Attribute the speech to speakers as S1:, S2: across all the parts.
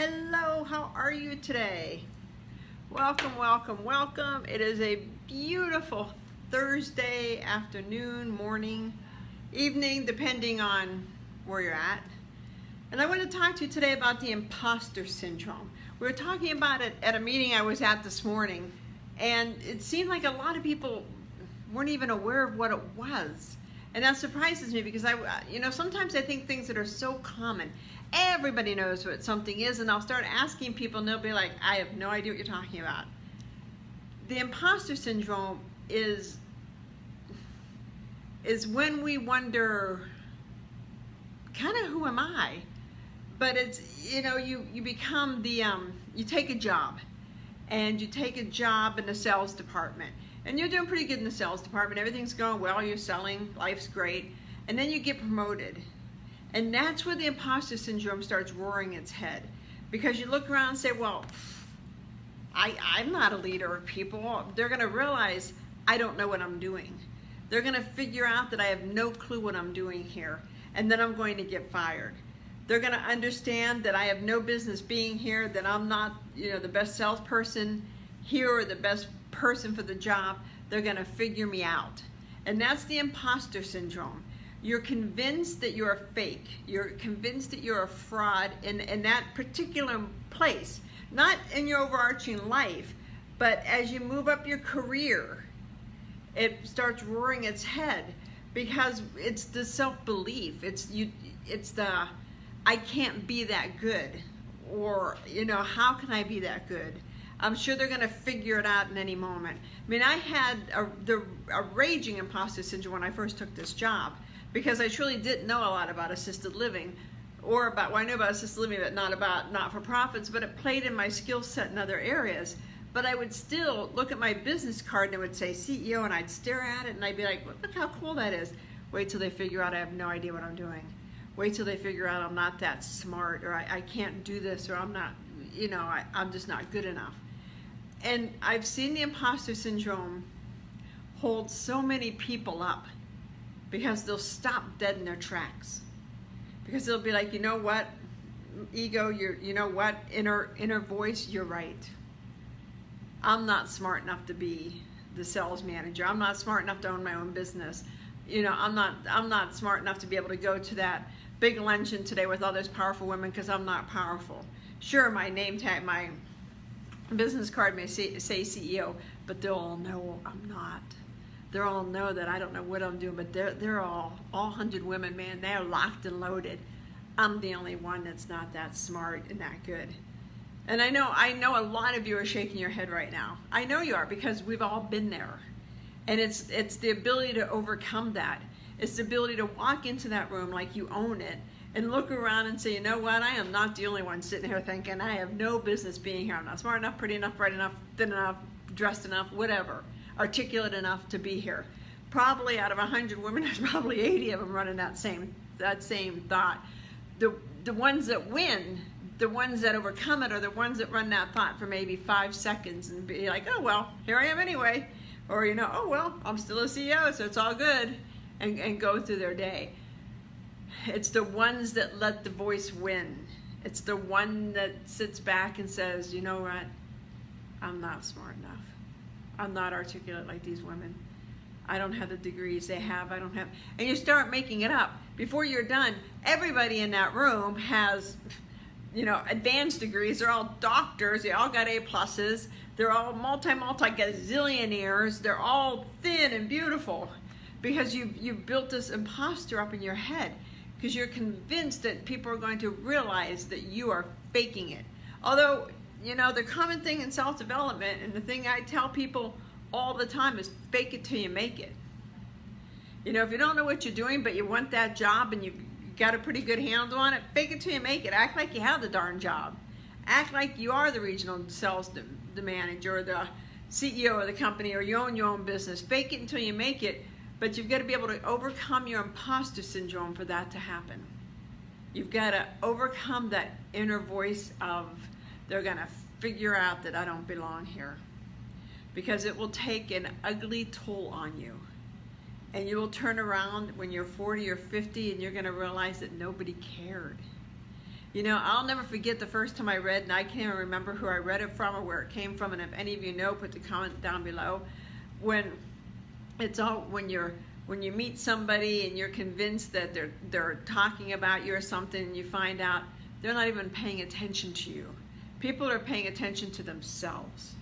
S1: Hello, how are you today? Welcome, welcome, welcome. It is a beautiful Thursday afternoon, morning, evening, depending on where you're at. And I want to talk to you today about the imposter syndrome. We were talking about it at a meeting I was at this morning, and it seemed like a lot of people weren't even aware of what it was. And that surprises me because sometimes I think things that are so common, everybody knows what something is, and I'll start asking people and they'll be like, I have no idea what you're talking about. The imposter syndrome is when we wonder, kind of, who am I? But it's, you become you take a job, and you take a job in the sales department. And you're doing pretty good in the sales department. Everything's going well. You're selling. Life's great. And then you get promoted. And that's where the imposter syndrome starts roaring its head. Because you look around and say, well, I'm not a leader of people. They're going to realize I don't know what I'm doing. They're going to figure out that I have no clue what I'm doing here. And then I'm going to get fired. They're going to understand that I have no business being here, that I'm not, the best salesperson here or the best person for the job. They're going to figure me out. And that's the imposter syndrome. You're convinced that you're a fake. You're convinced that you're a fraud in that particular place. Not in your overarching life, but as you move up your career, it starts roaring its head because it's the self-belief. It's the I can't be that good, or how can I be that good? I'm sure they're going to figure it out in any moment. I mean, I had a raging imposter syndrome when I first took this job because I truly didn't know a lot about assisted living, I knew about assisted living, but not about not-for-profits, but it played in my skill set in other areas. But I would still look at my business card and it would say CEO, and I'd stare at it and I'd be like, look how cool that is. Wait till they figure out I have no idea what I'm doing. Wait till they figure out I'm not that smart, or I can't do this, or I'm not, I'm just not good enough. And I've seen the imposter syndrome hold so many people up because they'll stop dead in their tracks. Because they'll be like, you know what, ego, inner voice, you're right. I'm not smart enough to be the sales manager. I'm not smart enough to own my own business. I'm not smart enough to be able to go to that big luncheon today with all those powerful women because I'm not powerful. Sure, my name tag, my business card may say CEO, but they'll all know I'm not. They'll all know that I don't know what I'm doing, but they're all 100 women, man, they're locked and loaded. I'm the only one that's not that smart and that good. And I know a lot of you are shaking your head right now. I know you are, because we've all been there. And it's the ability to overcome that. It's the ability to walk into that room like you own it and look around and say, you know what, I am not the only one sitting here thinking I have no business being here. I'm not smart enough, pretty enough, bright enough, thin enough, dressed enough, whatever, articulate enough to be here. Probably out of 100 women, there's probably 80 of them running that same thought. The ones that win, the ones that overcome it, are the ones that run that thought for maybe 5 seconds and be like, oh well, here I am anyway. Or oh well, I'm still a CEO, so it's all good, and go through their day. It's the ones that let the voice win. It's the one that sits back and says, you know what, I'm not smart enough. I'm not articulate like these women. I don't have the degrees they have. I don't have, and you start making it up. Before you're done, everybody in that room has, advanced degrees. They're all doctors. They all got A+. They're all multi-gazillionaires. They're all thin and beautiful because you've built this imposter up in your head because you're convinced that people are going to realize that you are faking it. Although, the common thing in self-development, and the thing I tell people all the time, is fake it till you make it. If you don't know what you're doing, but you want that job and you've got a pretty good handle on it, fake it till you make it. Act like you have the darn job. Act like you are the regional sales the manager or the CEO of the company, or you own your own business. Fake it until you make it, but you've got to be able to overcome your imposter syndrome for that to happen. You've got to overcome that inner voice of, they're going to figure out that I don't belong here. Because it will take an ugly toll on you. And you will turn around when you're 40 or 50 and you're going to realize that nobody cared. You know, I'll never forget the first time I read, and I can't even remember who I read it from or where it came from, and if any of you know, put the comment down below. When you meet somebody and you're convinced that they're talking about you or something, and you find out they're not even paying attention to you. People are paying attention to themselves.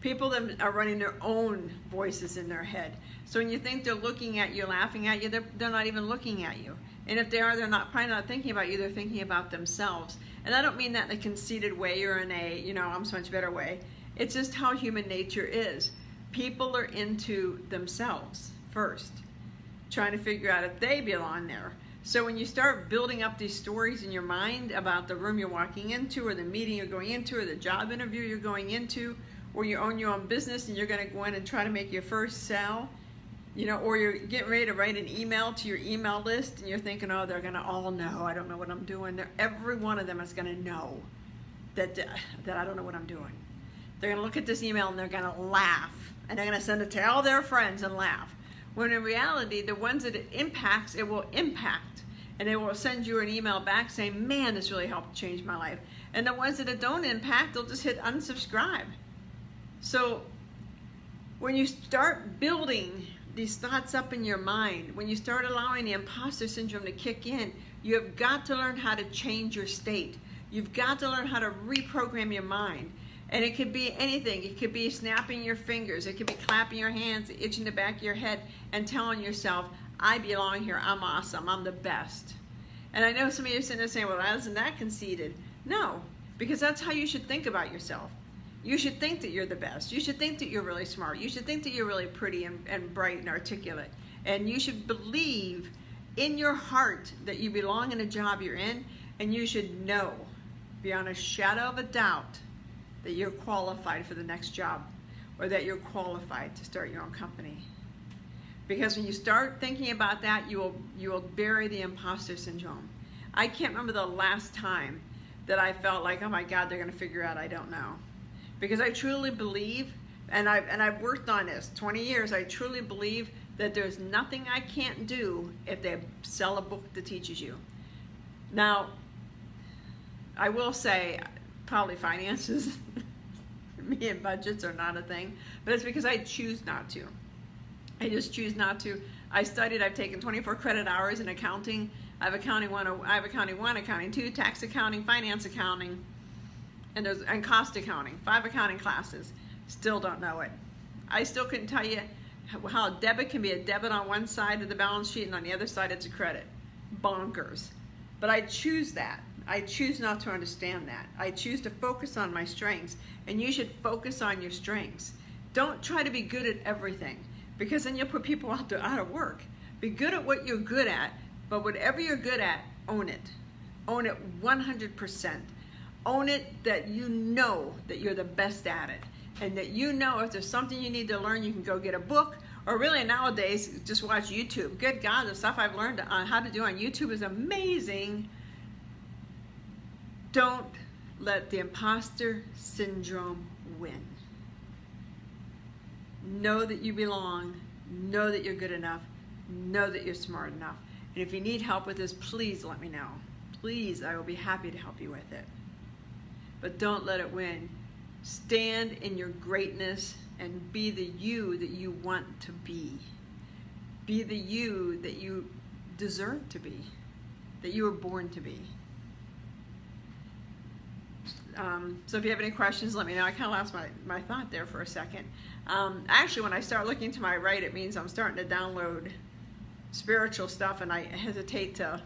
S1: People that are running their own voices in their head. So when you think they're looking at you, laughing at you, they're not even looking at you. And if they are, they're probably not thinking about you, they're thinking about themselves. And I don't mean that in a conceited way or in a, you know, I'm so much better way. It's just how human nature is. People are into themselves first, trying to figure out if they belong there. So when you start building up these stories in your mind about the room you're walking into, or the meeting you're going into, or the job interview you're going into, or you own your own business and you're going to go in and try to make your first sale, you know, or you're getting ready to write an email to your email list and you're thinking, oh, they're going to all know I don't know what I'm doing. Every one of them is going to know that I don't know what I'm doing. They're going to look at this email and they're going to laugh, and they're going to send it to all their friends and laugh. When in reality, the ones that it impacts, it will impact. And they will send you an email back saying, man, this really helped change my life. And the ones that it don't impact, they'll just hit unsubscribe. So when you start building these thoughts up in your mind, when you start allowing the imposter syndrome to kick in, you have got to learn how to change your state. You've got to learn how to reprogram your mind. And it could be anything. It could be snapping your fingers. It could be clapping your hands, itching the back of your head, and telling yourself, I belong here. I'm awesome. I'm the best. And I know some of you are sitting there saying, well, isn't that conceited? No, because that's how you should think about yourself. You should think that you're the best. You should think that you're really smart. You should think that you're really pretty and bright and articulate. And you should believe in your heart that you belong in a job you're in, and you should know, beyond a shadow of a doubt, that you're qualified for the next job, or that you're qualified to start your own company. Because when you start thinking about that, you will bury the imposter syndrome. I can't remember the last time that I felt like, oh my God, they're gonna figure out I don't know. Because I truly believe, and I've worked on this 20 years, I truly believe that there's nothing I can't do if they sell a book that teaches you. Now, I will say, probably finances, me and budgets are not a thing, but it's because I choose not to. I just choose not to. I studied, I've taken 24 credit hours in accounting. I have accounting 1, accounting 2, tax accounting, finance accounting, and cost accounting, 5 accounting classes. Still don't know it. I still couldn't tell you how a debit can be a debit on one side of the balance sheet and on the other side it's a credit. Bonkers. But I choose that. I choose not to understand that. I choose to focus on my strengths, and you should focus on your strengths. Don't try to be good at everything, because then you'll put people out of work. Be good at what you're good at, but whatever you're good at, own it. Own it 100%. Own it that you know that you're the best at it, and that you know if there's something you need to learn, you can go get a book, or really nowadays, just watch YouTube. Good God, the stuff I've learned on how to do on YouTube is amazing. Don't let the imposter syndrome win. Know that you belong. Know that you're good enough. Know that you're smart enough. And if you need help with this, please let me know. Please, I will be happy to help you with it. But don't let it win. Stand in your greatness and be the you that you want to be. Be the you that you deserve to be, that you were born to be. So if you have any questions, let me know. I kind of lost my thought there for a second. Actually, when I start looking to my right, it means I'm starting to download spiritual stuff, and I hesitate to,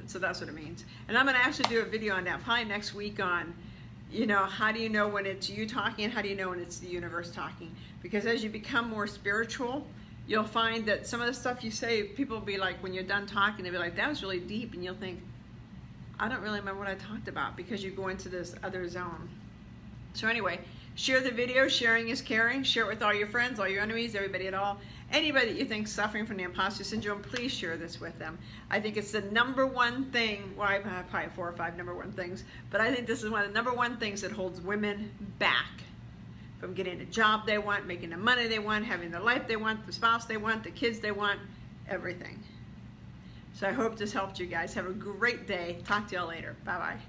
S1: so that's what it means. And I'm going to actually do a video on that probably next week on, you know, how do you know when it's you talking, and how do you know when it's the universe talking? Because as you become more spiritual, you'll find that some of the stuff you say, people will be like, when you're done talking, they'll be like, that was really deep, and you'll think, I don't really remember what I talked about, because you go into this other zone. So anyway, share the video. Sharing is caring. Share it with all your friends, all your enemies, everybody at all. Anybody that you think is suffering from the imposter syndrome, please share this with them. I think it's the #1 thing, well, I have probably 4 or 5 #1 things, but I think this is one of the #1 things that holds women back from getting the job they want, making the money they want, having the life they want, the spouse they want, the kids they want, everything. So I hope this helped you guys. Have a great day. Talk to y'all later. Bye-bye.